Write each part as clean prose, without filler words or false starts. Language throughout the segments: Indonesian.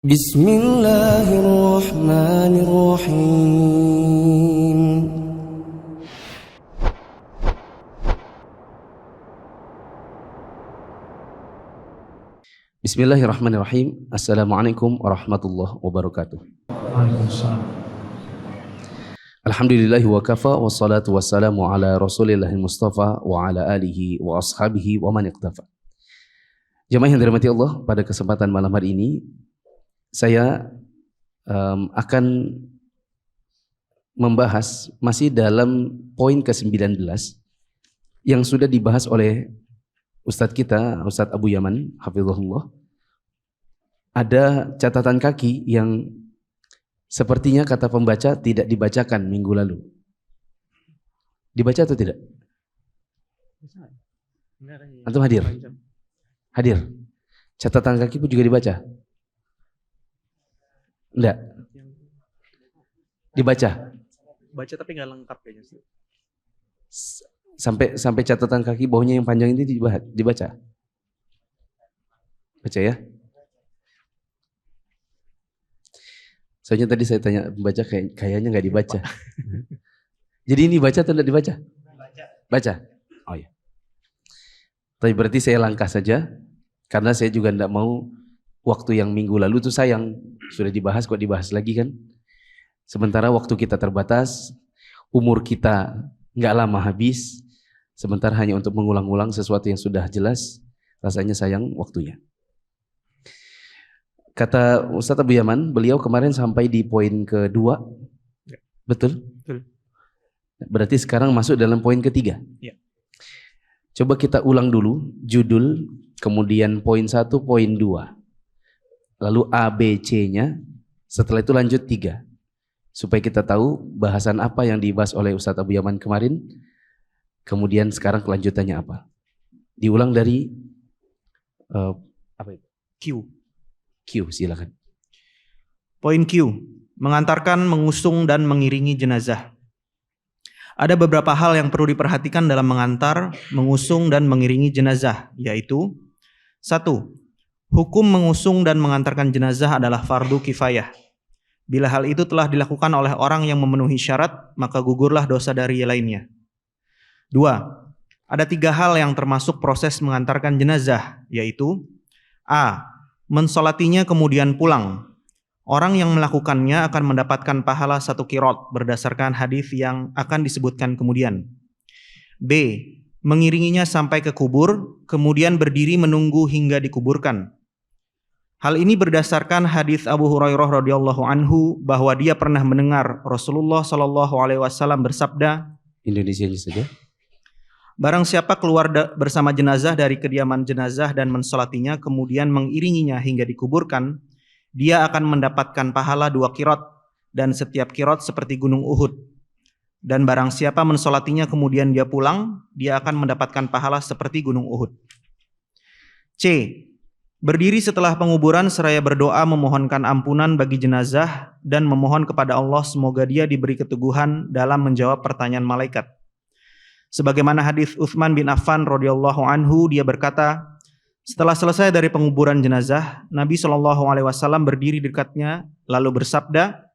Bismillahirrahmanirrahim. Bismillahirrahmanirrahim. Assalamualaikum warahmatullahi wabarakatuh. Alhamdulillahi wa kafa, wassalatu wassalamu ala rasulillahi mustafa wa ala alihi wa ashabihi wa man iqtafa. Jemaah yang dirahmati Allah, pada kesempatan malam hari ini saya akan membahas masih dalam poin ke-19 yang sudah dibahas oleh Ustadz kita, Ustadz Abu Yaman, hafizahullah. Ada catatan kaki yang sepertinya kata pembaca tidak dibacakan minggu lalu. Dibaca atau tidak? Antum hadir? Hadir. Catatan kaki pun juga dibaca? Enggak. Dibaca. Baca tapi nggak lengkap kayaknya sih. Sampai catatan kaki bawahnya yang panjang ini dibaca. Baca ya. Soalnya tadi saya tanya pembaca kayaknya nggak dibaca. Jadi ini baca atau tidak dibaca? Baca. Oh ya. Tapi berarti saya langkah saja karena saya juga tidak mau waktu yang minggu lalu itu sayang, sudah dibahas kok dibahas lagi kan. Sementara waktu kita terbatas, umur kita nggak lama habis, sementara hanya untuk mengulang-ulang sesuatu yang sudah jelas, rasanya sayang waktunya. Kata Ustadz Abu Yaman, beliau kemarin sampai di poin kedua, ya. Betul? Betul. Berarti sekarang masuk dalam poin ketiga. Ya. Coba kita ulang dulu judul, kemudian poin 1, poin 2. Lalu A, B, C-nya, setelah itu lanjut 3. Supaya kita tahu bahasan apa yang dibahas oleh Ustadz Abu Yaman kemarin, kemudian sekarang kelanjutannya apa. Diulang dari apa itu? Q, silakan. Poin Q, mengantarkan, mengusung, dan mengiringi jenazah. Ada beberapa hal yang perlu diperhatikan dalam mengantar, mengusung, dan mengiringi jenazah, yaitu 1. Hukum mengusung dan mengantarkan jenazah adalah fardu kifayah. Bila hal itu telah dilakukan oleh orang yang memenuhi syarat, maka gugurlah dosa dari lainnya. 2. Ada 3 hal yang termasuk proses mengantarkan jenazah, yaitu A. Mensolatinya kemudian pulang. Orang yang melakukannya akan mendapatkan pahala 1 qiraat berdasarkan hadis yang akan disebutkan kemudian. B. Mengiringinya sampai ke kubur, kemudian berdiri menunggu hingga dikuburkan. Hal ini berdasarkan hadis Abu Hurairah radhiyallahu anhu bahwa dia pernah mendengar Rasulullah shallallahu alaihi wasallam bersabda, Indonesia saja. Barang siapa keluar bersama jenazah dari kediaman jenazah dan mensolatinya kemudian mengiringinya hingga dikuburkan, dia akan mendapatkan pahala 2 qiraat dan setiap qiraat seperti gunung Uhud. Dan barang siapa mensolatinya kemudian dia pulang, dia akan mendapatkan pahala seperti gunung Uhud. C. Berdiri setelah penguburan seraya berdoa memohonkan ampunan bagi jenazah dan memohon kepada Allah semoga dia diberi keteguhan dalam menjawab pertanyaan malaikat. Sebagaimana hadis Utsman bin Affan radhiyallahu anhu, dia berkata, setelah selesai dari penguburan jenazah, Nabi SAW berdiri dekatnya lalu bersabda,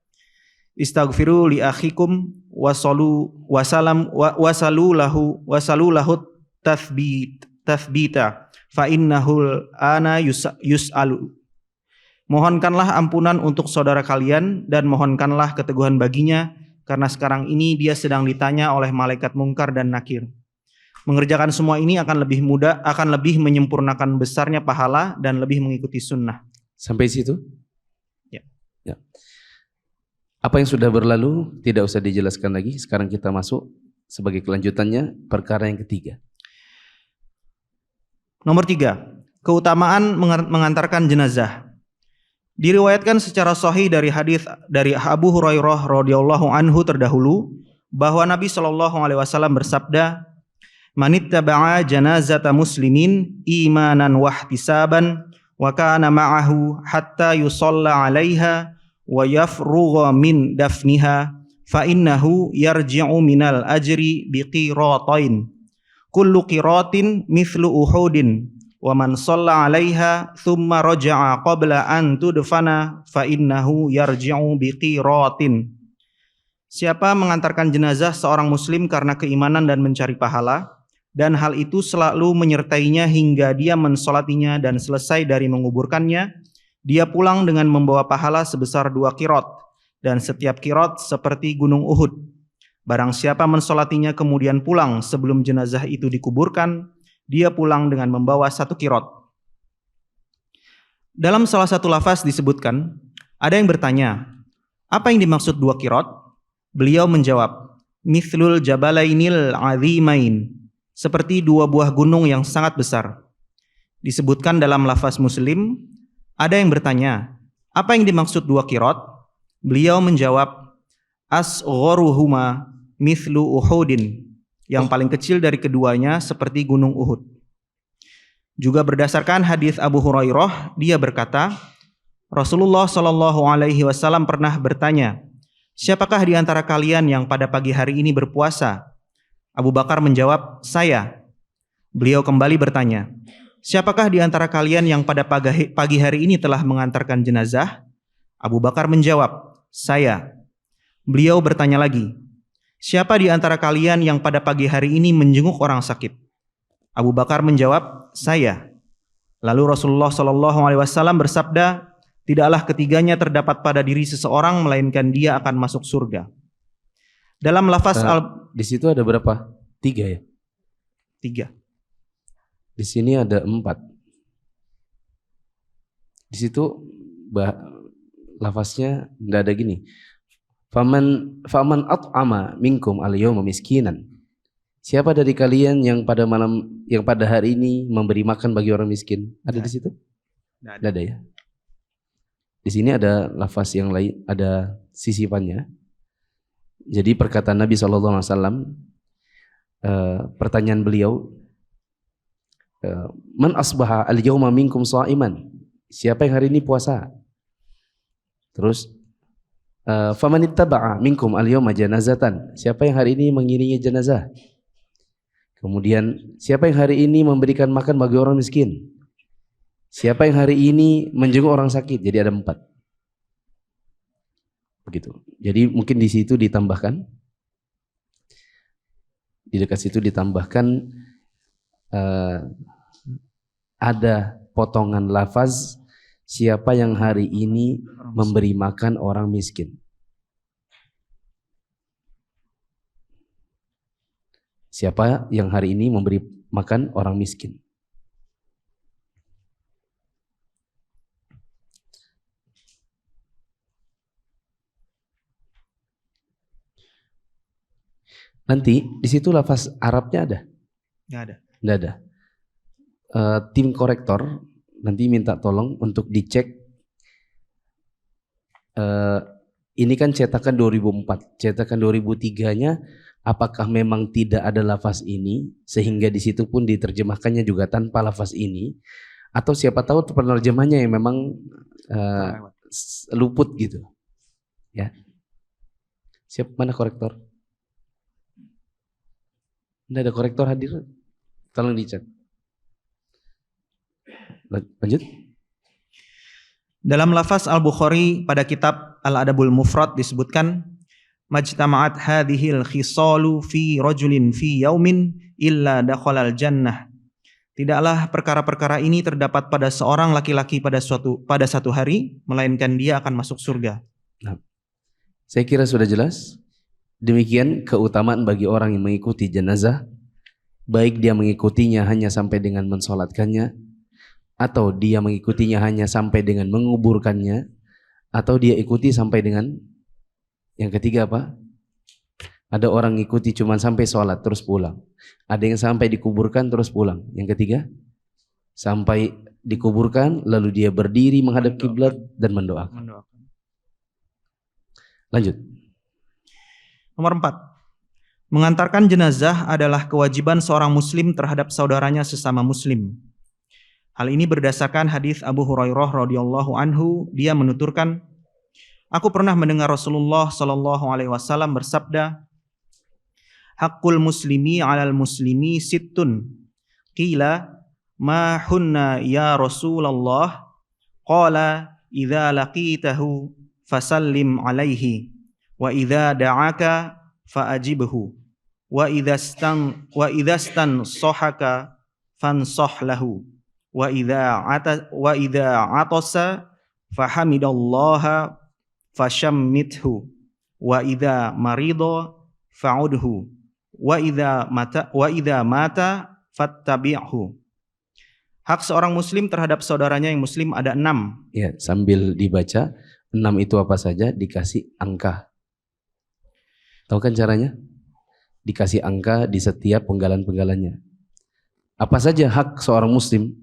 Istaghfiru li akhikum wasalu lahu tathbita fa innahul ana yus'alu. Mohonkanlah ampunan untuk saudara kalian dan mohonkanlah keteguhan baginya karena sekarang ini dia sedang ditanya oleh malaikat mungkar dan nakir. Mengerjakan semua ini akan lebih mudah, akan lebih menyempurnakan besarnya pahala dan lebih mengikuti sunnah. Sampai situ? Ya. Apa yang sudah berlalu tidak usah dijelaskan lagi. Sekarang kita masuk sebagai kelanjutannya perkara yang ketiga. Nomor 3, keutamaan mengantarkan jenazah. Diriwayatkan secara sahih dari hadis dari Abu Hurairah radhiyallahu anhu terdahulu bahwa Nabi Shallallahu alaihi wasallam bersabda, "Manittaba'a janazata muslimin imanan wa ihtisaban wa kana ma'ahu hatta yusalla 'alaiha wa yafrugha min dafniha fa innahu yarji'u minal ajri biqiratain kullu qiratin mithlu uhudin wa man shalla 'alaiha thumma raja'a qabla an tudfana fa innahu yarji'u biqiratin. Siapa mengantarkan jenazah seorang muslim karena keimanan dan mencari pahala, dan hal itu selalu menyertainya hingga dia mensolatinya dan selesai dari menguburkannya, dia pulang dengan membawa pahala sebesar 2 qirot, dan setiap qirot seperti gunung Uhud. Barang siapa mensolatinya kemudian pulang sebelum jenazah itu dikuburkan, dia pulang dengan membawa 1 qirot. Dalam salah satu lafaz disebutkan, ada yang bertanya, apa yang dimaksud 2 qirot? Beliau menjawab, mithlul jabalainil azimain, seperti 2 buah gunung yang sangat besar. Disebutkan dalam lafaz Muslim, ada yang bertanya, apa yang dimaksud 2 qirot? Beliau menjawab, asgharuhuma mithlu Uhudin, yang paling kecil dari keduanya seperti gunung Uhud. Juga berdasarkan hadis Abu Hurairah, dia berkata, Rasulullah Shallallahu Alaihi Wasallam pernah bertanya, siapakah di antara kalian yang pada pagi hari ini berpuasa? Abu Bakar menjawab, saya. Beliau kembali bertanya, siapakah di antara kalian yang pada pagi hari ini telah mengantarkan jenazah? Abu Bakar menjawab, saya. Beliau bertanya lagi, siapa di antara kalian yang pada pagi hari ini menjenguk orang sakit? Abu Bakar menjawab, saya. Lalu Rasulullah SAW bersabda, tidaklah ketiganya terdapat pada diri seseorang melainkan dia akan masuk surga. Dalam lafaz di situ ada berapa? 3 ya? 3. Di sini ada 4. Di situ lafaznya tidak ada gini. Faman at'ama minkum al-yawma miskinan. Siapa dari kalian yang pada hari ini memberi makan bagi orang miskin? Ada di situ? Tidak ada ya. Di sini ada lafaz yang lain, ada sisipannya. Jadi perkataan Nabi SAW, pertanyaan beliau, man asbaha al-yawma minkum sha'iman. Siapa yang hari ini puasa? Terus faman ittaba'a minkum al-yawma janazatan. Siapa yang hari ini mengiringi jenazah? Kemudian siapa yang hari ini memberikan makan bagi orang miskin? Siapa yang hari ini menjenguk orang sakit? Jadi ada 4. Begitu. Jadi mungkin di situ ditambahkan, di dekat situ ditambahkan ada potongan lafaz siapa yang hari ini memberi makan orang miskin. Siapa yang hari ini memberi makan orang miskin. Nanti di situ lafaz Arabnya ada? Nggak ada. Nggak ada. Tim korektor nanti minta tolong untuk dicek. Ini kan cetakan 2004, cetakan 2003-nya apakah memang tidak ada lafaz ini sehingga di situ pun diterjemahkannya juga tanpa lafaz ini, atau siapa tahu penerjemahnya yang memang luput gitu. Ya. Siap, mana korektor? Tidak ada korektor hadir, tolong dicek. Lanjut. Dalam lafaz Al-Bukhari pada kitab Al-Adabul Mufrad disebutkan, majtama'at hadhil khisalu fi rajulin fi yaumin illa dakhalal jannah. Tidaklah perkara-perkara ini terdapat pada seorang laki-laki pada satu hari, melainkan dia akan masuk surga. Nah, saya kira sudah jelas. Demikian keutamaan bagi orang yang mengikuti jenazah, baik dia mengikutinya hanya sampai dengan mensolatkannya, atau dia mengikutinya hanya sampai dengan menguburkannya, atau dia ikuti sampai dengan yang ketiga apa? Ada orang ngikuti cuma sampai sholat terus pulang. Ada yang sampai dikuburkan terus pulang. Yang ketiga, sampai dikuburkan lalu dia berdiri menghadap kiblat dan mendoakan. Lanjut. Nomor 4. Mengantarkan jenazah adalah kewajiban seorang muslim terhadap saudaranya sesama muslim. Hal ini berdasarkan hadis Abu Hurairah radhiyallahu anhu. Dia menuturkan, aku pernah mendengar Rasulullah sallallahu alaihi wasallam bersabda, haqqul muslimi 'alal muslimi sittun. Qila ma hunna ya Rasulullah? Qala idza laqitahu fasallim alaihi wa idza da'aka faajibhu wa idza sahaka fansah lahu wa idza atasa fahamidallaha fashammithu wa idza marida fa'udhu wa idza mata fattabi'hu. Hak seorang muslim terhadap saudaranya yang muslim ada 6. Ya, sambil dibaca 6 itu apa saja dikasih angka. Tahu kan caranya? Dikasih angka di setiap penggalan-penggalannya. Apa saja hak seorang muslim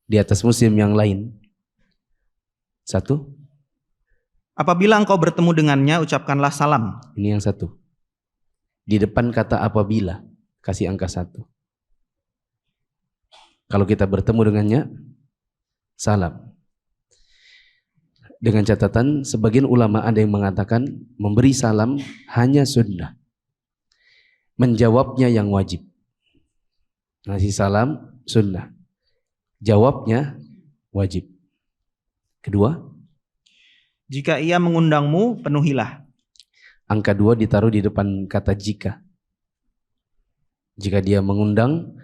di atas muslim yang lain? 1. Apabila engkau bertemu dengannya, ucapkanlah salam. Ini yang 1. Di depan kata apabila, kasih angka 1. Kalau kita bertemu dengannya, salam. Dengan catatan, sebagian ulama ada yang mengatakan memberi salam hanya sunnah. Menjawabnya yang wajib. Ngasih salam sunnah. Jawabnya wajib. Kedua, jika ia mengundangmu, penuhilah. Angka 2 ditaruh di depan kata jika. Jika dia mengundang,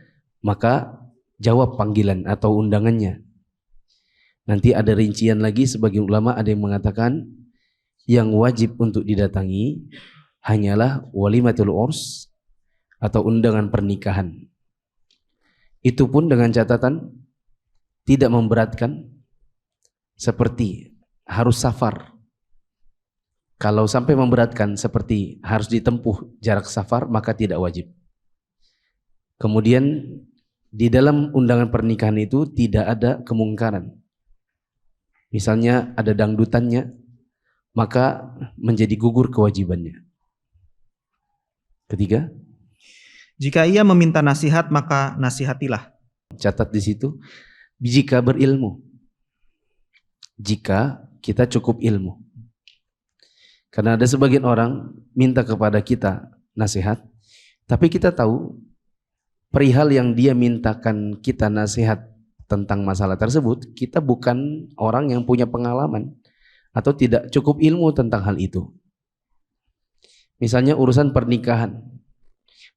maka jawab panggilan atau undangannya. Nanti ada rincian lagi, sebagian ulama ada yang mengatakan yang wajib untuk didatangi hanyalah walimatul urs atau undangan pernikahan. Itu pun dengan catatan tidak memberatkan, seperti harus safar. Kalau sampai memberatkan seperti harus ditempuh jarak safar, maka tidak wajib. Kemudian di dalam undangan pernikahan itu tidak ada kemungkaran. Misalnya ada dangdutannya, maka menjadi gugur kewajibannya. Ketiga, jika ia meminta nasihat, maka nasihatilah. Catat di situ, jika berilmu. Jika kita cukup ilmu. Karena ada sebagian orang minta kepada kita nasihat, tapi kita tahu perihal yang dia mintakan kita nasihat tentang masalah tersebut, kita bukan orang yang punya pengalaman atau tidak cukup ilmu tentang hal itu. Misalnya urusan pernikahan,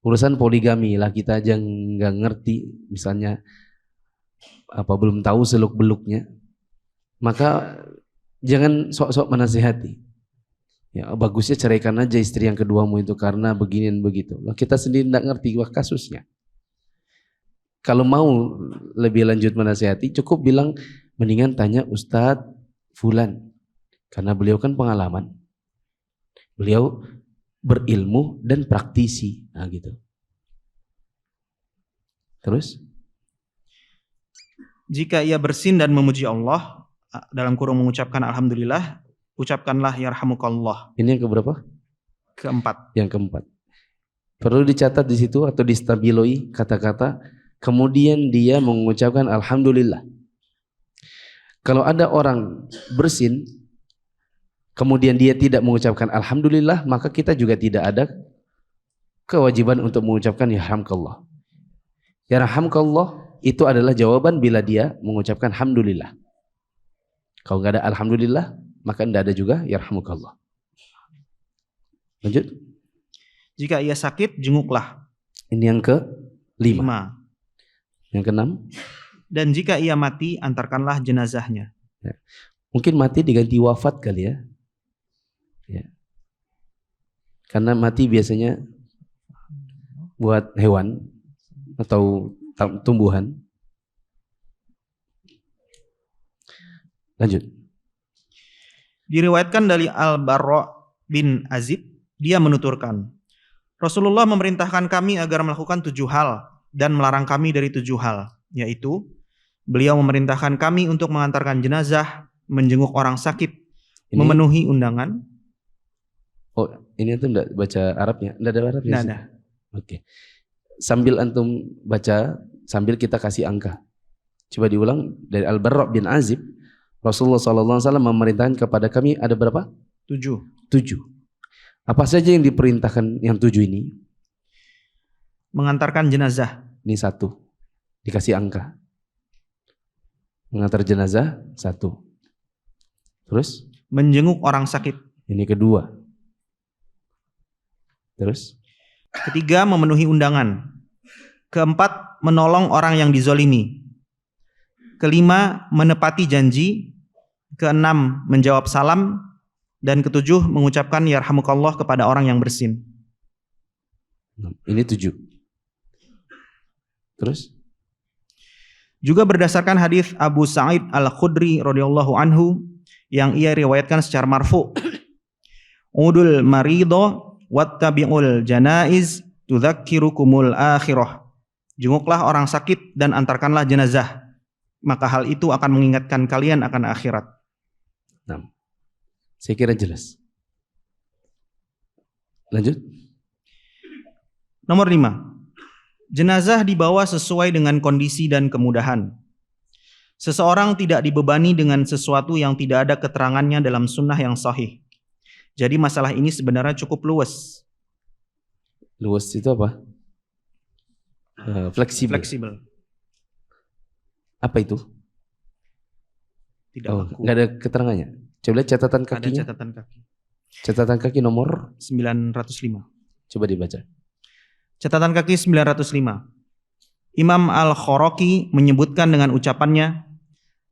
urusan poligami lah, kita aja nggak ngerti, misalnya belum tahu seluk-beluknya, maka jangan sok-sok menasihati. Ya, bagusnya ceraikan aja istri yang keduamu itu karena begini dan begitu. Nah, kita sendiri tidak ngerti kasusnya. Kalau mau lebih lanjut menasihati, cukup bilang mendingan tanya Ustadz Fulan, karena beliau kan pengalaman, beliau berilmu dan praktisi. Nah gitu. Terus, jika ia bersin dan memuji Allah, dalam kurung mengucapkan alhamdulillah, ucapkanlah yarhamukallah. Ini yang keberapa? Keempat. Yang keempat. Perlu dicatat di situ atau distabiloi kata-kata, kemudian dia mengucapkan alhamdulillah. Kalau ada orang bersin, kemudian dia tidak mengucapkan alhamdulillah, maka kita juga tidak ada kewajiban untuk mengucapkan yarhamkallah. Yarhamkallah itu adalah jawaban bila dia mengucapkan alhamdulillah. Kalau nggak ada alhamdulillah, maka tidak ada juga yarhamukallah. Lanjut. Jika ia sakit, jenguklah. Ini yang ke-5. Yang ke-6. Dan jika ia mati, antarkanlah jenazahnya. Ya. Mungkin mati diganti wafat kali ya. Ya. Karena mati biasanya buat hewan atau tumbuhan. Lanjut. Diriwayatkan dari Al-Barra bin Azib, dia menuturkan, Rasulullah memerintahkan kami agar melakukan 7 hal dan melarang kami dari 7 hal, yaitu beliau memerintahkan kami untuk mengantarkan jenazah, menjenguk orang sakit, memenuhi undangan. Oh, ini antum enggak baca Arabnya? Enggak ada Arabnya? Enggak ada. Oke. Sambil antum baca, sambil kita kasih angka. Coba diulang dari Al-Barra bin Azib. Rasulullah SAW memerintahkan kepada kami ada berapa? 7. Apa saja yang diperintahkan yang 7 ini? Mengantarkan jenazah. Ini 1. Dikasih angka. Mengantar jenazah, 1. Terus? Menjenguk orang sakit. Ini kedua. Terus? Ketiga, memenuhi undangan. Keempat, menolong orang yang dizolimi. Kelima, menepati janji. Keenam, menjawab salam. Dan ketujuh, mengucapkan yarhamukallah kepada orang yang bersin. Ini 7. Terus? Juga berdasarkan hadis Abu Sa'id Al-Khudri radhiyallahu anhu yang ia riwayatkan secara marfu. Udul marido wattabi'ul janaiz tudzakkirukumul akhirah. Jenguklah orang sakit dan antarkanlah jenazah, maka hal itu akan mengingatkan kalian akan akhirat. Nah, saya kira jelas. Lanjut. Nomor 5. Jenazah dibawa sesuai dengan kondisi dan kemudahan. Seseorang tidak dibebani dengan sesuatu yang tidak ada keterangannya dalam sunnah yang sahih. Jadi masalah ini sebenarnya cukup luas. Luas itu apa? Fleksibel. Apa itu? Tidak baku. Nggak ada keterangannya. Coba lihat catatan kakinya. Ada catatan kaki. Catatan kaki nomor 905. Coba dibaca. Catatan kaki 905. Imam Al-Khoroki menyebutkan dengan ucapannya,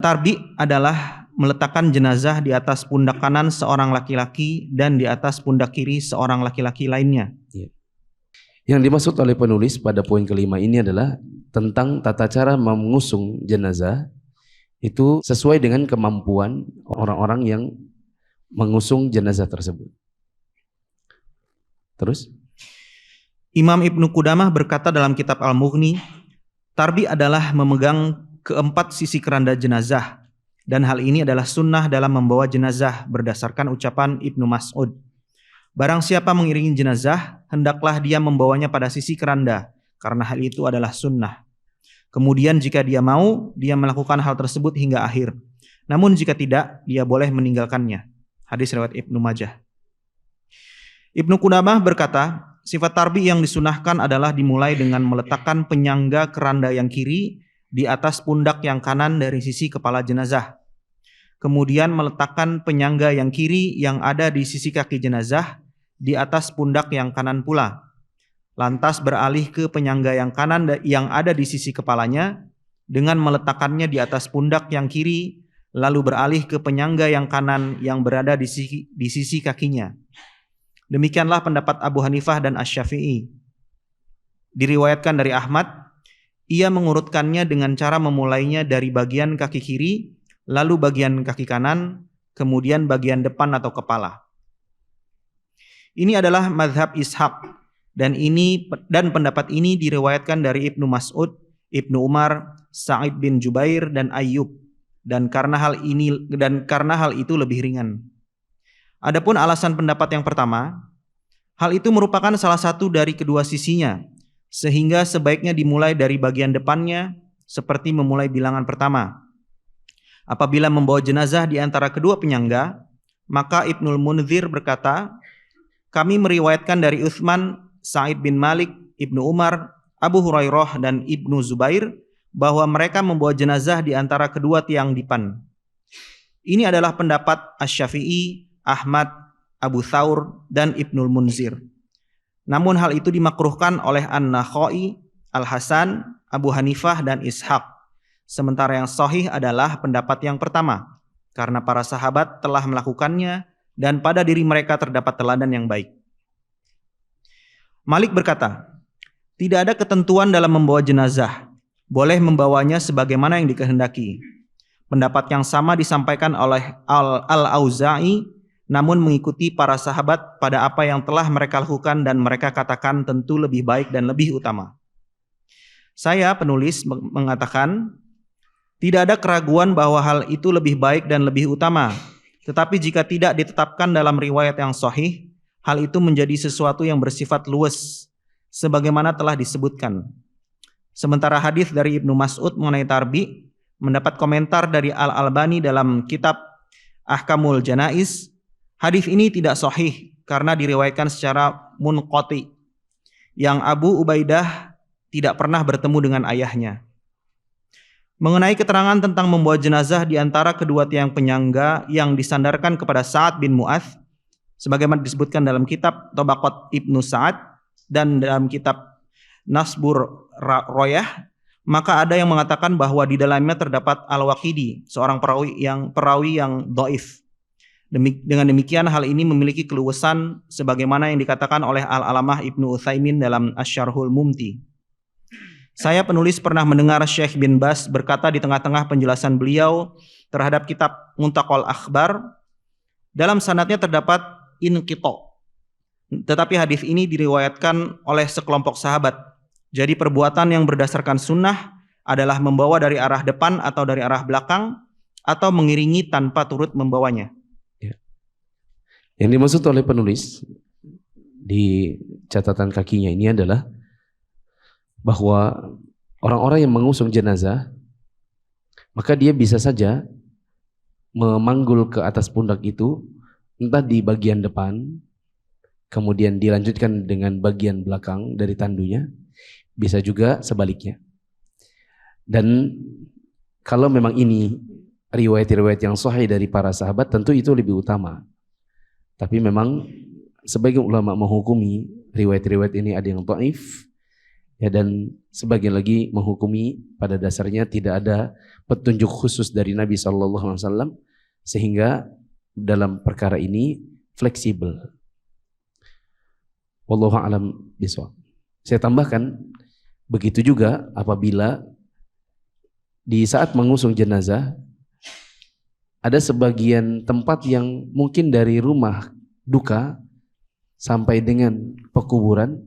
tarbi adalah meletakkan jenazah di atas pundak kanan seorang laki-laki dan di atas pundak kiri seorang laki-laki lainnya. Yang dimaksud oleh penulis pada poin kelima ini adalah tentang tata cara mengusung jenazah itu sesuai dengan kemampuan orang-orang yang mengusung jenazah tersebut. Terus? Imam Ibnu Qudamah berkata dalam kitab Al-Mughni, tarbi adalah memegang keempat sisi keranda jenazah, dan hal ini adalah sunnah dalam membawa jenazah berdasarkan ucapan Ibnu Mas'ud. Barang siapa mengiringi jenazah, hendaklah dia membawanya pada sisi keranda, karena hal itu adalah sunnah. Kemudian jika dia mau, dia melakukan hal tersebut hingga akhir. Namun jika tidak, dia boleh meninggalkannya. Hadis riwayat Ibnu Majah. Ibnu Qudamah berkata, sifat tarbi yang disunahkan adalah dimulai dengan meletakkan penyangga keranda yang kiri di atas pundak yang kanan dari sisi kepala jenazah. Kemudian meletakkan penyangga yang kiri yang ada di sisi kaki jenazah di atas pundak yang kanan pula. Lantas beralih ke penyangga yang kanan yang ada di sisi kepalanya dengan meletakkannya di atas pundak yang kiri, lalu beralih ke penyangga yang kanan yang berada di sisi kakinya. Demikianlah pendapat Abu Hanifah dan Asy-Syafi'i. Diriwayatkan dari Ahmad, ia mengurutkannya dengan cara memulainya dari bagian kaki kiri, lalu bagian kaki kanan, kemudian bagian depan atau kepala. Ini adalah mazhab Ishaq, dan pendapat ini diriwayatkan dari Ibnu Mas'ud, Ibnu Umar, Sa'id bin Jubair dan Ayyub, dan karena hal itu lebih ringan. Adapun alasan pendapat yang pertama, hal itu merupakan salah satu dari kedua sisinya, sehingga sebaiknya dimulai dari bagian depannya, seperti memulai bilangan pertama. Apabila membawa jenazah di antara kedua penyangga, maka Ibnul Munzir berkata, kami meriwayatkan dari Utsman, Sa'id bin Malik, Ibnu Umar, Abu Hurairah dan Ibnu Zubair bahwa mereka membawa jenazah di antara kedua tiang dipan. Ini adalah pendapat Asy-Syafi'i, Ahmad, Abu Thawr, dan Ibnul Munzir. Namun hal itu dimakruhkan oleh An-Nakhai, Al-Hasan, Abu Hanifah, dan Ishaq. Sementara yang sahih adalah pendapat yang pertama, karena para sahabat telah melakukannya dan pada diri mereka terdapat teladan yang baik. Malik berkata, tidak ada ketentuan dalam membawa jenazah, boleh membawanya sebagaimana yang dikehendaki. Pendapat yang sama disampaikan oleh Al-Auza'i, namun mengikuti para sahabat pada apa yang telah mereka lakukan dan mereka katakan tentu lebih baik dan lebih utama. Saya, penulis, mengatakan tidak ada keraguan bahwa hal itu lebih baik dan lebih utama, tetapi jika tidak ditetapkan dalam riwayat yang sahih, hal itu menjadi sesuatu yang bersifat luas, sebagaimana telah disebutkan. Sementara hadis dari Ibnu Mas'ud mengenai tarbi mendapat komentar dari Al-Albani dalam kitab Ahkamul Janaiz. Hadis ini tidak sahih karena diriwayatkan secara munqati, yang Abu Ubaidah tidak pernah bertemu dengan ayahnya. Mengenai keterangan tentang membawa jenazah di antara kedua tiang penyangga yang disandarkan kepada Sa'ad bin Mu'adz, sebagaimana disebutkan dalam kitab Tabaqat Ibnu Sa'ad dan dalam kitab Nasbur Royah, maka ada yang mengatakan bahwa di dalamnya terdapat Al-Waqidi, seorang perawi yang dhaif. Dengan demikian hal ini memiliki keluasan sebagaimana yang dikatakan oleh Al-Alamah Ibnu Utsaimin dalam Asy-Syarhul Mumti. Saya penulis pernah mendengar Syekh bin Baz berkata di tengah-tengah penjelasan beliau terhadap kitab Muntaqal Akhbar, dalam sanadnya terdapat inqita'. Tetapi hadis ini diriwayatkan oleh sekelompok sahabat. Jadi perbuatan yang berdasarkan sunnah adalah membawa dari arah depan atau dari arah belakang atau mengiringi tanpa turut membawanya. Yang dimaksud oleh penulis di catatan kakinya ini adalah bahwa orang-orang yang mengusung jenazah, maka dia bisa saja memanggul ke atas pundak itu, entah di bagian depan, kemudian dilanjutkan dengan bagian belakang dari tandunya, bisa juga sebaliknya. Dan kalau memang ini riwayat-riwayat yang sahih dari para sahabat, tentu itu lebih utama. Tapi memang sebagian ulama menghukumi riwayat-riwayat ini ada yang dhaif, ya, dan sebagian lagi menghukumi pada dasarnya tidak ada petunjuk khusus dari Nabi SAW, sehingga dalam perkara ini fleksibel. Wallahu a'lam bishawab. Saya tambahkan, begitu juga apabila di saat mengusung jenazah ada sebagian tempat yang mungkin dari rumah duka sampai dengan pekuburan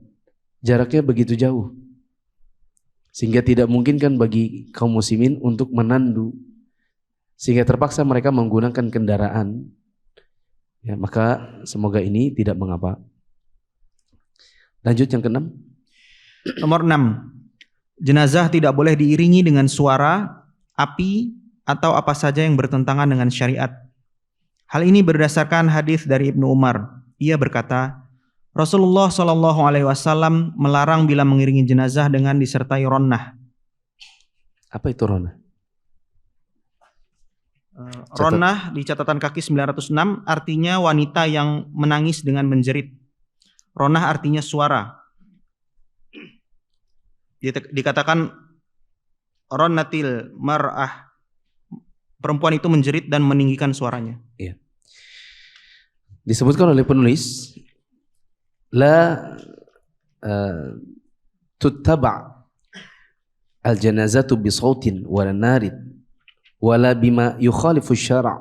jaraknya begitu jauh, sehingga tidak mungkin kan bagi kaum muslimin untuk menandu, sehingga terpaksa mereka menggunakan kendaraan. Ya, maka semoga ini tidak mengapa. Lanjut yang keenam. Nomor 6. Jenazah tidak boleh diiringi dengan suara, api, atau apa saja yang bertentangan dengan syariat. Hal ini berdasarkan hadis dari Ibnu Umar. Ia berkata, Rasulullah SAW melarang bila mengiringi jenazah dengan disertai ronnah. Apa itu ronnah? Ronnah di catatan kaki 906 artinya wanita yang menangis dengan menjerit. Ronnah artinya suara. Dikatakan ronnatil mar'ah, perempuan itu menjerit dan meninggikan suaranya. Iya. Disebutkan oleh penulis, la tuttaba' al-janazatu bi sautin wala narid wala bima yukhalifu syara'.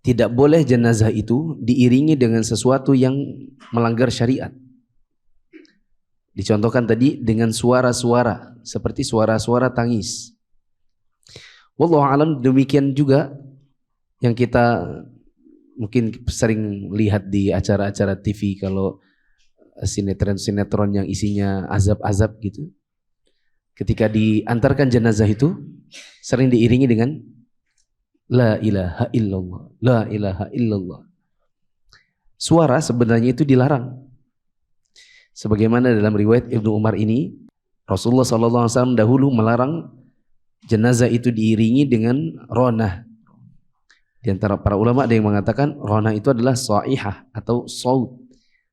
Tidak boleh jenazah itu diiringi dengan sesuatu yang melanggar syariat. Dicontohkan tadi dengan suara-suara seperti suara-suara tangis. Wallahu a'lam, demikian juga yang kita mungkin sering lihat di acara-acara TV, kalau sinetron-sinetron yang isinya azab-azab gitu. Ketika diantarkan jenazah itu sering diiringi dengan la ilaha illallah, la ilaha illallah. Suara sebenarnya itu dilarang. Sebagaimana dalam riwayat Ibnu Umar ini, Rasulullah SAW dahulu melarang jenazah itu diiringi dengan ronah. Di antara para ulama ada yang mengatakan ronah itu adalah saihah atau saut,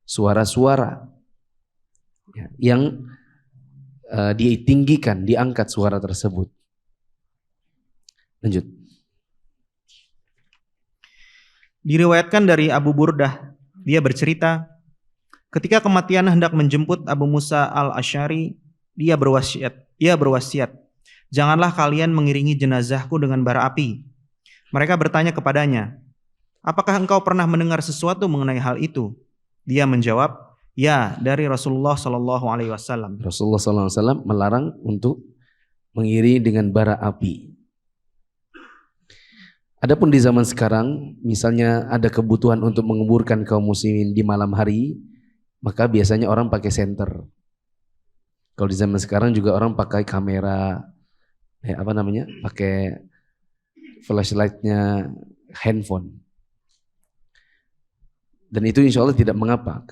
suara-suara yang ditinggikan, diangkat suara tersebut. Lanjut. Diriwayatkan dari Abu Burdah, dia bercerita, ketika kematian hendak menjemput Abu Musa al-Asy'ari, dia berwasiat, janganlah kalian mengiringi jenazahku dengan bara api. Mereka bertanya kepadanya, apakah engkau pernah mendengar sesuatu mengenai hal itu? Dia menjawab, ya, dari Rasulullah SAW. Rasulullah SAW melarang untuk mengiringi dengan bara api. Adapun di zaman sekarang, misalnya ada kebutuhan untuk menguburkan kaum muslimin di malam hari, maka biasanya orang pakai senter. Kalau di zaman sekarang juga orang pakai kamera, pakai flashlightnya handphone. Dan itu insya Allah tidak mengapa,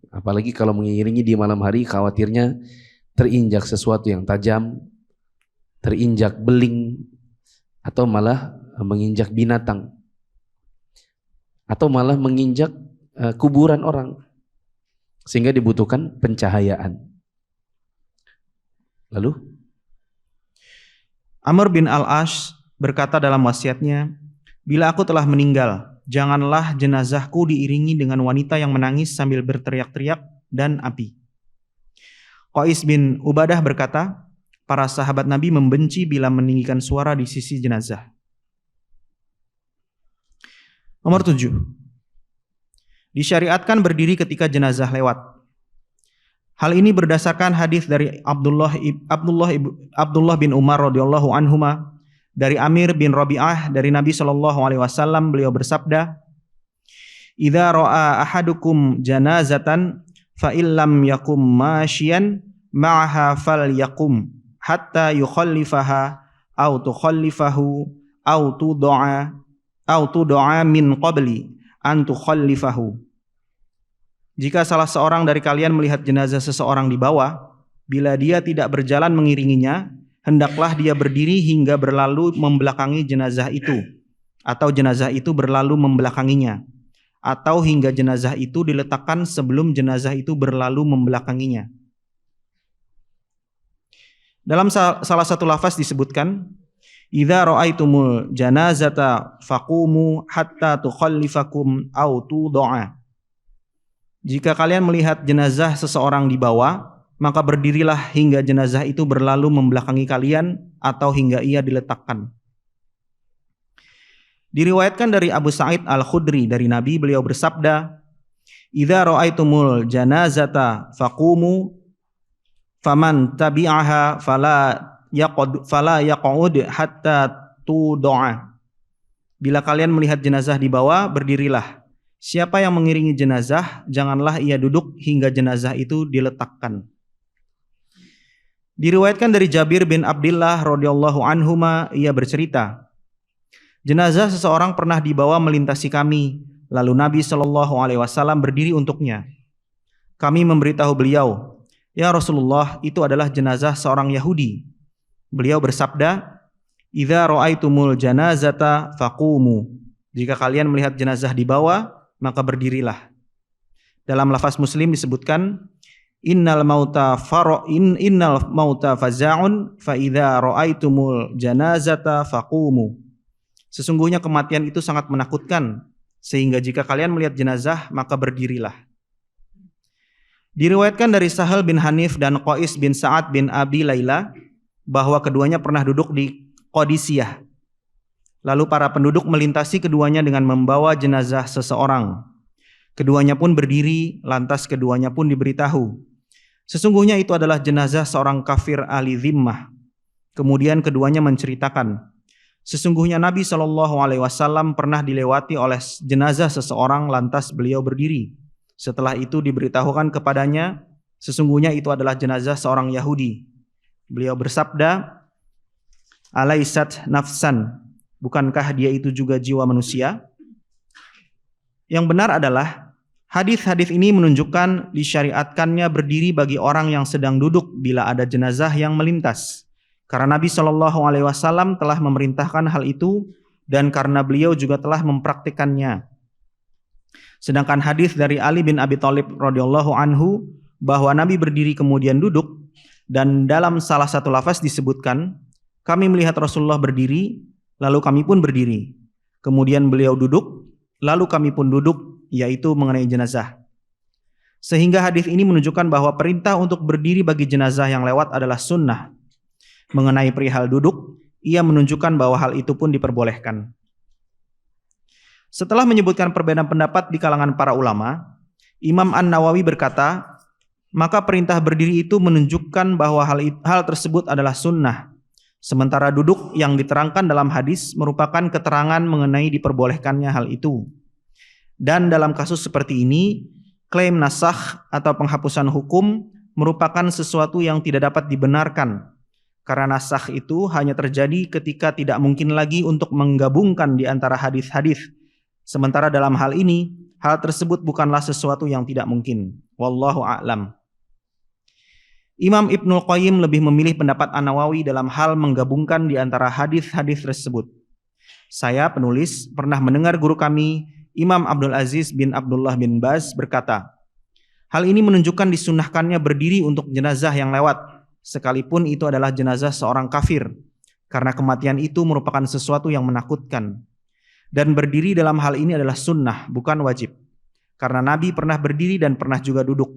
apalagi kalau mengiringi di malam hari, khawatirnya terinjak sesuatu yang tajam, terinjak beling, atau malah menginjak binatang, atau malah menginjak kuburan orang, sehingga dibutuhkan pencahayaan. Lalu Amr bin Al-As berkata dalam wasiatnya, "Bila aku telah meninggal, janganlah jenazahku diiringi dengan wanita yang menangis sambil berteriak-teriak dan api." Qais bin Ubadah berkata, "Para sahabat Nabi membenci bila meninggikan suara di sisi jenazah." Nomor 7. Disyariatkan berdiri ketika jenazah lewat. Hal ini berdasarkan hadis dari Abdullah bin Umar radhiyallahu anhuma, dari Amir bin Rabi'ah dari Nabi sallallahu alaihi wasallam, beliau bersabda, "Idza ra'a ahadukum janazatan fa illam yakum masyian ma'aha falyakum hatta yukhallifaha aw tukhallifahu aw tud'a min qabli an tukhallifahu." Jika salah seorang dari kalian melihat jenazah seseorang di bawah, bila dia tidak berjalan mengiringinya, hendaklah dia berdiri hingga berlalu membelakangi jenazah itu, atau jenazah itu berlalu membelakanginya, atau hingga jenazah itu diletakkan sebelum jenazah itu berlalu membelakanginya. Dalam salah satu lafaz disebutkan, "Idza ra'aitumul janazata faqumu hatta tukhallifakum aw tud'a." Jika kalian melihat jenazah seseorang di bawah, maka berdirilah hingga jenazah itu berlalu membelakangi kalian atau hingga ia diletakkan. Diriwayatkan dari Abu Sa'id Al-Khudri dari Nabi, beliau bersabda, "Idza ra'aitumul janazata faqumu faman tabi'aha fala yaq'ud hatta tud'a." Bila kalian melihat jenazah di bawah, berdirilah. Siapa yang mengiringi jenazah, janganlah ia duduk hingga jenazah itu diletakkan. Diriwayatkan dari Jabir bin Abdullah radhiyallahu anhuma, ia bercerita, jenazah seseorang pernah dibawa melintasi kami, lalu Nabi sallallahu alaihi wasallam berdiri untuknya. Kami memberitahu beliau, "Ya Rasulullah, itu adalah jenazah seorang Yahudi." Beliau bersabda, "Idza ra'aitumul janazata faqumu." Jika kalian melihat jenazah di bawah, maka berdirilah. Dalam lafaz Muslim disebutkan, innal mauta faza'un fa idza ra'aitumul janazata faqumu. Sesungguhnya kematian itu sangat menakutkan, sehingga jika kalian melihat jenazah, maka berdirilah. Diriwayatkan dari Sahal bin Hanif dan Qais bin Sa'ad bin Abi Laila bahwa keduanya pernah duduk di Qadisiyah. Lalu para penduduk melintasi keduanya dengan membawa jenazah seseorang. Keduanya pun berdiri, lantas keduanya pun diberitahu, sesungguhnya itu adalah jenazah seorang kafir ahli zimmah. Kemudian keduanya menceritakan, sesungguhnya Nabi SAW pernah dilewati oleh jenazah seseorang, lantas beliau berdiri. Setelah itu diberitahukan kepadanya, sesungguhnya itu adalah jenazah seorang Yahudi. Beliau bersabda, "Alaisat nafsan, bukankah dia itu juga jiwa manusia?" Yang benar adalah hadis-hadis ini menunjukkan disyariatkannya berdiri bagi orang yang sedang duduk bila ada jenazah yang melintas. Karena Nabi SAW telah memerintahkan hal itu dan karena beliau juga telah mempraktikannya. Sedangkan hadis dari Ali bin Abi Thalib radhiyallahu anhu bahwa Nabi berdiri kemudian duduk, dan dalam salah satu lafaz disebutkan, "Kami melihat Rasulullah berdiri, lalu kami pun berdiri. Kemudian beliau duduk, lalu kami pun duduk," yaitu mengenai jenazah. Sehingga hadis ini menunjukkan bahwa perintah untuk berdiri bagi jenazah yang lewat adalah sunnah. Mengenai perihal duduk, ia menunjukkan bahwa hal itu pun diperbolehkan. Setelah menyebutkan perbedaan pendapat di kalangan para ulama, Imam An-Nawawi berkata, maka perintah berdiri itu menunjukkan bahwa hal tersebut adalah sunnah. Sementara duduk yang diterangkan dalam hadis merupakan keterangan mengenai diperbolehkannya hal itu. Dan dalam kasus seperti ini, klaim nasakh atau penghapusan hukum merupakan sesuatu yang tidak dapat dibenarkan. Karena nasakh itu hanya terjadi ketika tidak mungkin lagi untuk menggabungkan di antara hadis-hadis. Sementara dalam hal ini, hal tersebut bukanlah sesuatu yang tidak mungkin. Wallahu a'lam. Imam Ibnul Qayyim lebih memilih pendapat An-Nawawi dalam hal menggabungkan di antara hadis-hadis tersebut. Saya, penulis, pernah mendengar guru kami, Imam Abdul Aziz bin Abdullah bin Baz berkata, hal ini menunjukkan disunahkannya berdiri untuk jenazah yang lewat, sekalipun itu adalah jenazah seorang kafir, karena kematian itu merupakan sesuatu yang menakutkan. Dan berdiri dalam hal ini adalah sunnah, bukan wajib. Karena Nabi pernah berdiri dan pernah juga duduk.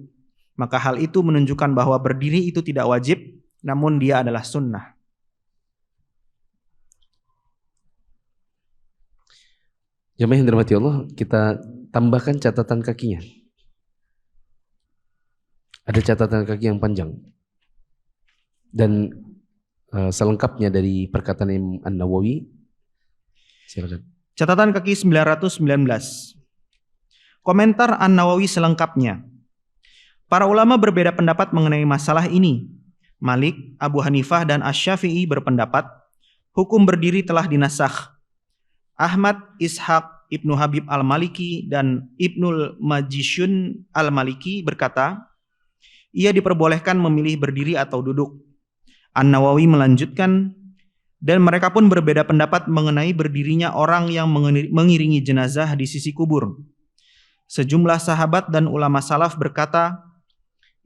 Maka hal itu menunjukkan bahwa berdiri itu tidak wajib, namun dia adalah sunnah. Jemaah yang dirahmati Allah, kita tambahkan catatan kakinya. Ada catatan kaki yang panjang. Dan selengkapnya dari perkataan Imam An-Nawawi. Silakan. Catatan kaki 919. Komentar An-Nawawi selengkapnya. Para ulama berbeda pendapat mengenai masalah ini. Malik, Abu Hanifah, dan Asy-Syafi'i berpendapat hukum berdiri telah dinasakh. Ahmad, Ishaq, Ibnu Habib Al-Maliki, dan Ibnul Majishun Al-Maliki berkata, ia diperbolehkan memilih berdiri atau duduk. An-Nawawi melanjutkan, dan mereka pun berbeda pendapat mengenai berdirinya orang yang mengiringi jenazah di sisi kubur. Sejumlah sahabat dan ulama salaf berkata,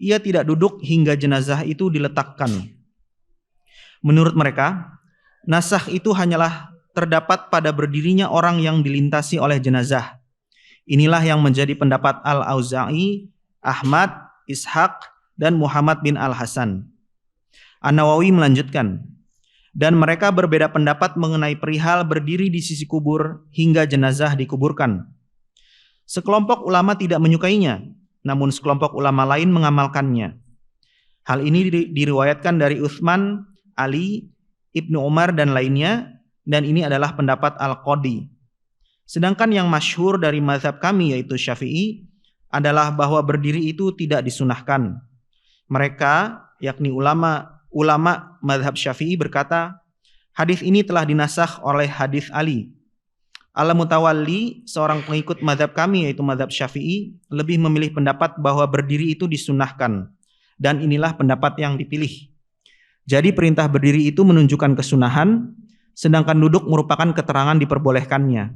ia tidak duduk hingga jenazah itu diletakkan. Menurut mereka, nasakh itu hanyalah terdapat pada berdirinya orang yang dilintasi oleh jenazah. Inilah yang menjadi pendapat Al-Auza'i, Ahmad, Ishaq, dan Muhammad bin Al-Hasan. An-Nawawi melanjutkan, dan mereka berbeda pendapat mengenai perihal berdiri di sisi kubur hingga jenazah dikuburkan. Sekelompok ulama tidak menyukainya, namun sekelompok ulama lain mengamalkannya. Hal ini diriwayatkan dari Utsman, Ali, Ibnu Umar, dan lainnya, dan ini adalah pendapat Al-Qadi. Sedangkan yang masyhur dari mazhab kami yaitu Syafi'i adalah bahwa berdiri itu tidak disunahkan. Mereka, yakni ulama mazhab Syafi'i berkata, hadis ini telah dinasakh oleh hadis Ali. Al-Mutawalli, seorang pengikut mazhab kami yaitu mazhab Syafi'i, lebih memilih pendapat bahwa berdiri itu disunahkan, dan inilah pendapat yang dipilih. Jadi perintah berdiri itu menunjukkan kesunahan, sedangkan duduk merupakan keterangan diperbolehkannya.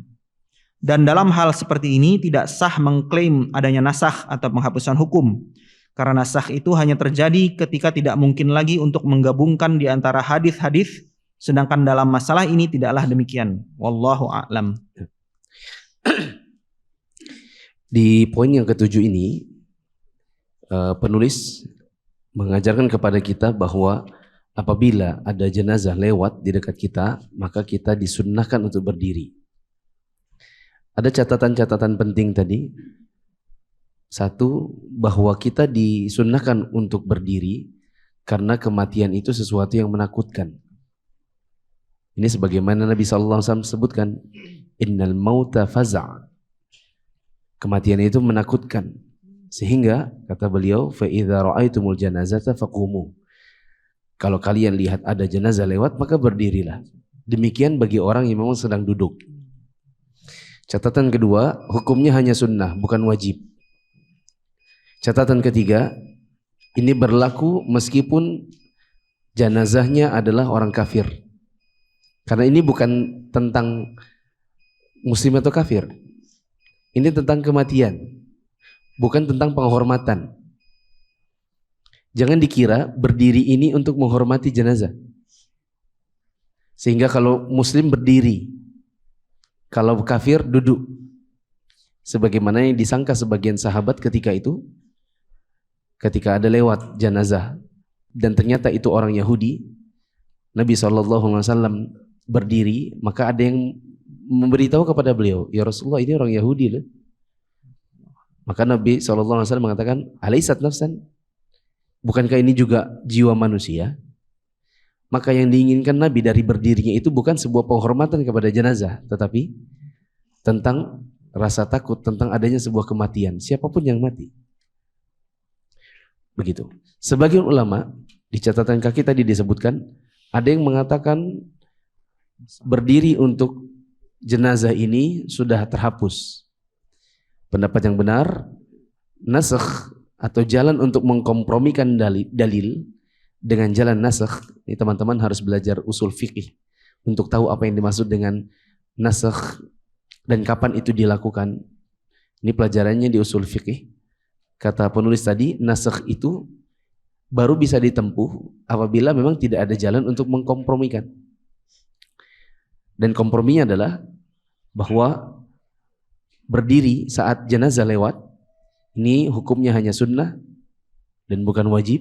Dan dalam hal seperti ini tidak sah mengklaim adanya nasakh atau penghapusan hukum, karena nasakh itu hanya terjadi ketika tidak mungkin lagi untuk menggabungkan di antara hadis-hadis. Sedangkan dalam masalah ini tidaklah demikian. Wallahu a'lam. Di poin yang ketujuh ini, penulis mengajarkan kepada kita bahwa apabila ada jenazah lewat di dekat kita, maka kita disunnahkan untuk berdiri. Ada catatan-catatan penting tadi. Satu, bahwa kita disunnahkan untuk berdiri karena kematian itu sesuatu yang menakutkan. Ini sebagaimana Nabi SAW sebutkan, innal mauta faza'. Kematian itu menakutkan. Sehingga kata beliau, fa idza ra'aitumul janazata faqumu. Kalau kalian lihat ada jenazah lewat, maka berdirilah. Demikian bagi orang yang memang sedang duduk. Catatan kedua, hukumnya hanya sunnah, bukan wajib. Catatan ketiga, ini berlaku meskipun jenazahnya adalah orang kafir. Karena ini bukan tentang muslim atau kafir. Ini tentang kematian, bukan tentang penghormatan. Jangan dikira berdiri ini untuk menghormati jenazah. Sehingga kalau muslim berdiri, kalau kafir duduk. Sebagaimana yang disangka sebagian sahabat ketika itu, ketika ada lewat jenazah dan ternyata itu orang Yahudi, Nabi SAW berdiri, maka ada yang memberitahu kepada beliau, ya Rasulullah, ini orang Yahudi loh. Maka Nabi SAW mengatakan, alaisat nafsan, bukankah ini juga jiwa manusia? Maka yang diinginkan Nabi dari berdirinya itu bukan sebuah penghormatan kepada jenazah, tetapi tentang rasa takut tentang adanya sebuah kematian, siapapun yang mati. Begitu. Sebagian ulama di catatan kaki tadi disebutkan, ada yang mengatakan berdiri untuk jenazah ini sudah terhapus. Pendapat yang benar, nasakh atau jalan untuk mengkompromikan dalil dengan jalan nasakh, ini teman-teman harus belajar usul fikih untuk tahu apa yang dimaksud dengan nasakh dan kapan itu dilakukan. Ini pelajarannya di usul fikih. Kata penulis tadi, nasakh itu baru bisa ditempuh apabila memang tidak ada jalan untuk mengkompromikan. Dan komprominya adalah bahwa berdiri saat jenazah lewat, ini hukumnya hanya sunnah dan bukan wajib.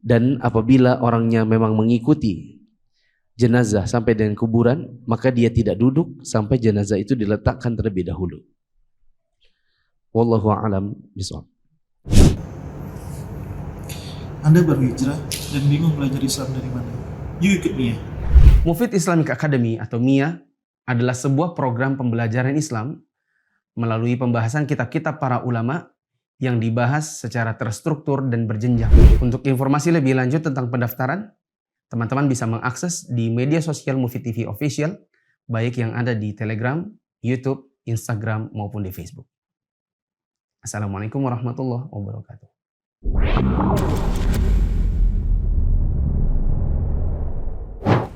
Dan apabila orangnya memang mengikuti jenazah sampai dengan kuburan, maka dia tidak duduk sampai jenazah itu diletakkan terlebih dahulu. Wallahu a'lam bishawab. Anda baru hijrah dan bingung belajar Islam dari mana? Yuk ikut Mia. Mufid Islamic Academy atau MIA adalah sebuah program pembelajaran Islam melalui pembahasan kitab-kitab para ulama yang dibahas secara terstruktur dan berjenjang. Untuk informasi lebih lanjut tentang pendaftaran, teman-teman bisa mengakses di media sosial Mufid TV Official, baik yang ada di Telegram, YouTube, Instagram, maupun di Facebook. Assalamualaikum warahmatullahi wabarakatuh.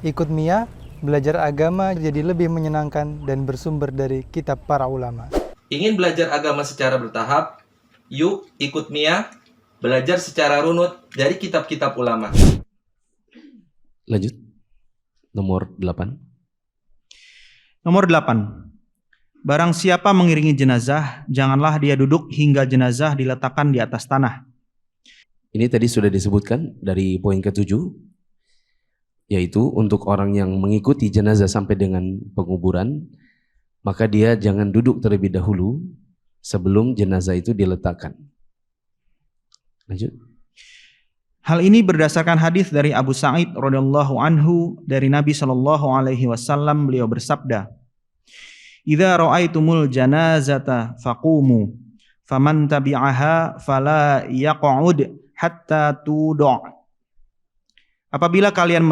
Ikut MIA, belajar agama jadi lebih menyenangkan dan bersumber dari kitab para ulama. Ingin belajar agama secara bertahap? Yuk ikut MIA, belajar secara runut dari kitab-kitab ulama. Lanjut. Nomor 8. Nomor 8. Barang siapa mengiringi jenazah, janganlah dia duduk hingga jenazah diletakkan di atas tanah. Ini tadi sudah disebutkan dari poin ke-7, yaitu untuk orang yang mengikuti jenazah sampai dengan penguburan, maka dia jangan duduk terlebih dahulu sebelum jenazah itu diletakkan. Lanjut. Hal ini berdasarkan hadis dari Abu Sa'id radhiyallahu anhu dari Nabi sallallahu alaihi wasallam, beliau bersabda, "Idza ra'aitumul janazata faqumu, faman tabi'aha fala yaq'ud hatta tud'a." Apabila kalian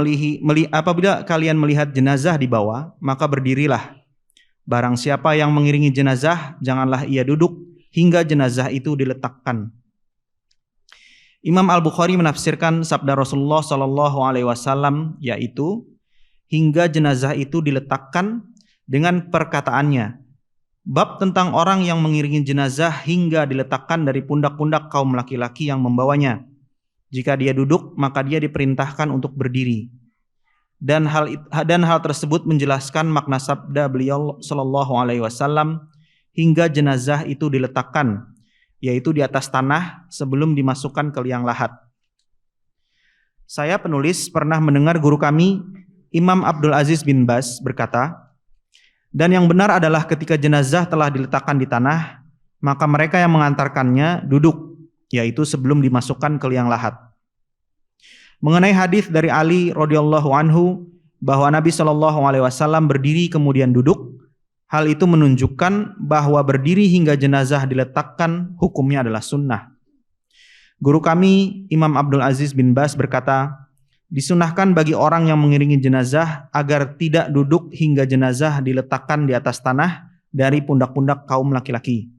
melihat jenazah di bawah, maka berdirilah. Barang siapa yang mengiringi jenazah, janganlah ia duduk hingga jenazah itu diletakkan. Imam Al-Bukhari menafsirkan sabda Rasulullah sallallahu alaihi wasallam, yaitu hingga jenazah itu diletakkan, dengan perkataannya, bab tentang orang yang mengiringi jenazah hingga diletakkan dari pundak-pundak kaum laki-laki yang membawanya. Jika dia duduk, maka dia diperintahkan untuk berdiri. Dan hal tersebut menjelaskan makna sabda beliau sallallahu alaihi wasallam, hingga jenazah itu diletakkan, yaitu di atas tanah sebelum dimasukkan ke liang lahat. Saya penulis pernah mendengar guru kami, Imam Abdul Aziz bin Baz berkata, dan yang benar adalah ketika jenazah telah diletakkan di tanah, maka mereka yang mengantarkannya duduk, yaitu sebelum dimasukkan ke liang lahat. Mengenai hadis dari Ali radhiyallahu anhu bahwa Nabi Shallallahu alaihi wasallam berdiri kemudian duduk, hal itu menunjukkan bahwa berdiri hingga jenazah diletakkan hukumnya adalah sunnah. Guru kami Imam Abdul Aziz bin Baz berkata, disunahkan bagi orang yang mengiringi jenazah agar tidak duduk hingga jenazah diletakkan di atas tanah dari pundak-pundak kaum laki-laki.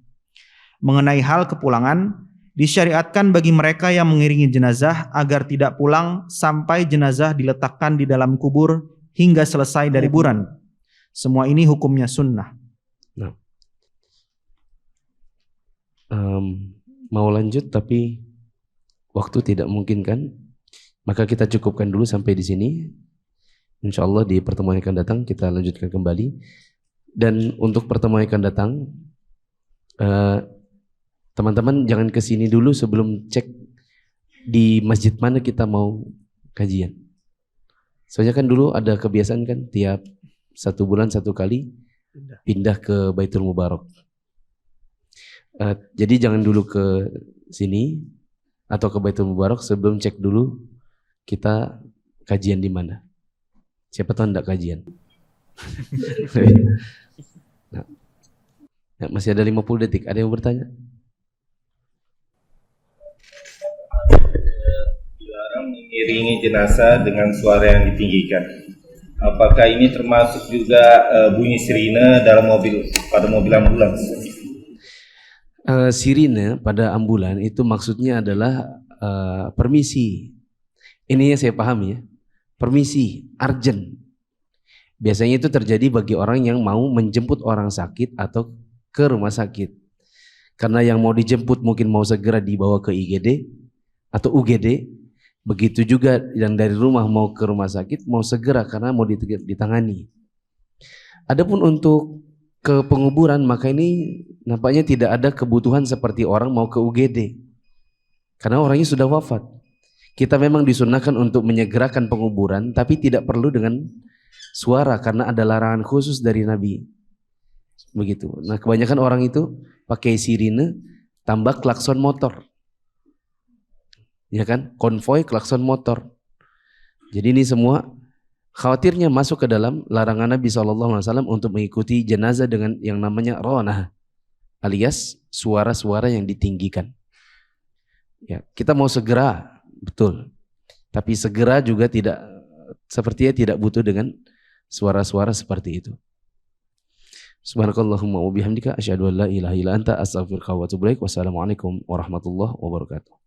Mengenai hal kepulangan, disyariatkan bagi mereka yang mengiringi jenazah agar tidak pulang sampai jenazah diletakkan di dalam kubur hingga selesai dari kuburan. Semua ini hukumnya sunnah. Nah. Mau lanjut tapi waktu tidak memungkinkan, maka kita cukupkan dulu sampai di sini. Insya Allah di pertemuan yang akan datang kita lanjutkan kembali. Dan untuk pertemuan yang akan datang, teman-teman jangan kesini dulu sebelum cek di masjid mana kita mau kajian. Soalnya kan dulu ada kebiasaan kan tiap 1 bulan 1 kali pindah ke Baitul Mubarak. Jadi jangan dulu ke sini atau ke Baitul Mubarak sebelum cek dulu kita kajian di mana. Siapa tahu enggak kajian. Nah, masih ada 50 detik. Ada yang bertanya? Dilarang mengiringi jenazah dengan suara yang ditinggikan. Apakah ini termasuk juga bunyi sirine pada mobil ambulans? Sirine pada ambulan itu maksudnya adalah permisi. Ini yang saya pahami ya. Permisi, urgent. Biasanya itu terjadi bagi orang yang mau menjemput orang sakit atau ke rumah sakit. Karena yang mau dijemput mungkin mau segera dibawa ke IGD atau UGD. Begitu juga yang dari rumah mau ke rumah sakit mau segera karena mau ditangani. Adapun untuk ke penguburan maka ini nampaknya tidak ada kebutuhan seperti orang mau ke UGD. Karena orangnya sudah wafat. Kita memang disunahkan untuk menyegerakan penguburan tapi tidak perlu dengan suara karena ada larangan khusus dari Nabi. Begitu. Nah, kebanyakan orang itu pakai sirine tambah klakson motor. Ya kan? Konvoi klakson motor. Jadi ini semua khawatirnya masuk ke dalam larangan Nabi SAW untuk mengikuti jenazah dengan yang namanya ronah alias suara-suara yang ditinggikan. Ya, kita mau segera, betul. Tapi segera juga tidak sepertinya tidak butuh dengan suara-suara seperti itu. Subhanakallahumma wa bihamdika asyhadu an la ilaha illa anta astaghfiruka wa atubu ilaik. Wassalamualaikum warahmatullahi wabarakatuh.